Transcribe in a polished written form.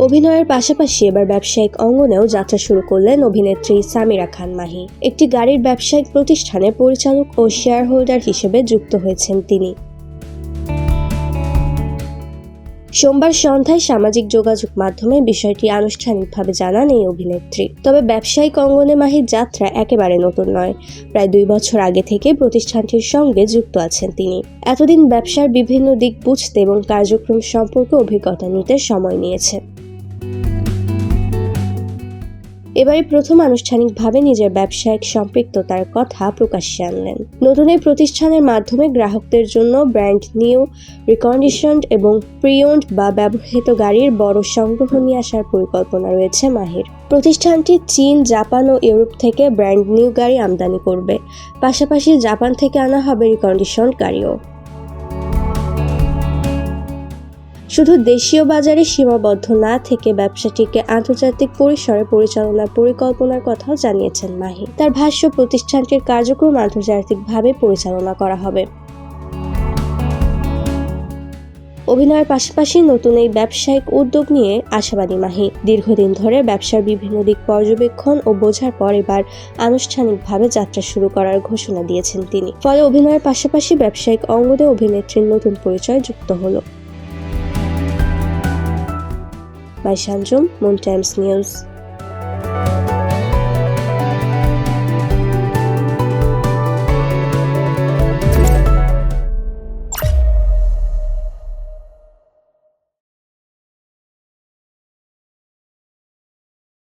অভিনয়ের পাশাপাশি এবার ব্যবসায়িক অঙ্গনেও যাত্রা শুরু করলেন অভিনেত্রী সামিরা খান মাহি। একটি গাড়ির ব্যবসায়িক প্রতিষ্ঠানে পরিচালক ও শেয়ার হোল্ডার হিসেবে যুক্ত হয়েছেন তিনি। সোমবার সন্ধ্যায় সামাজিক যোগাযোগ মাধ্যমে বিষয়টি আনুষ্ঠানিকভাবে জানান এই অভিনেত্রী। তবে ব্যবসায়িক অঙ্গনে মাহির যাত্রা একেবারে নতুন নয়। প্রায় 2 বছর আগে থেকে প্রতিষ্ঠানটির সঙ্গে যুক্ত আছেন তিনি। এতদিন ব্যবসার বিভিন্ন দিক বুঝতে এবং কার্যক্রম সম্পর্কে অভিজ্ঞতা নিতে সময় নিয়েছেন। এবারে প্রথম আনুষ্ঠানিকভাবে নিজের ব্যবসায়িক সম্পৃক্ততার কথা প্রকাশ্যে আনলেন। নতুন এই প্রতিষ্ঠানের মাধ্যমে গ্রাহকদের জন্য ব্র্যান্ড নিউ, রিকন্ডিশনড এবং প্রি-ওন্ড বা ব্যবহৃত গাড়ির বড় সংগ্রহ নিয়ে আসার পরিকল্পনা রয়েছে মাহির। প্রতিষ্ঠানটি চীন, জাপান ও ইউরোপ থেকে ব্র্যান্ড নিউ গাড়ি আমদানি করবে। পাশাপাশি জাপান থেকে আনা হবে রিকন্ডিশনড গাড়িও। শুধু দেশীয় বাজারে সীমাবদ্ধ না থেকে ব্যবসাটিকে আন্তর্জাতিক পরিসরে পরিচালনার পরিকল্পনার কথাও জানিয়েছেন মাহি। তার ভাষ্য, প্রতিষ্ঠানটির কার্যক্রম আন্তর্জাতিকভাবে পরিচালনা করা হবে। অভিনয়ের পাশাপাশি নতুন এই ব্যবসায়িক উদ্যোগ নিয়ে আশাবাদী মাহি। দীর্ঘদিন ধরে ব্যবসার বিভিন্ন দিক পর্যবেক্ষণ ও বোঝার পর এবার আনুষ্ঠানিকভাবে যাত্রা শুরু করার ঘোষণা দিয়েছেন তিনি। ফলে অভিনয়ের পাশাপাশি ব্যবসায়িক অঙ্গনে অভিনেত্রীর নতুন পরিচয় যুক্ত হলো। বাই শানজুম, মুন টাইমস নিউজ।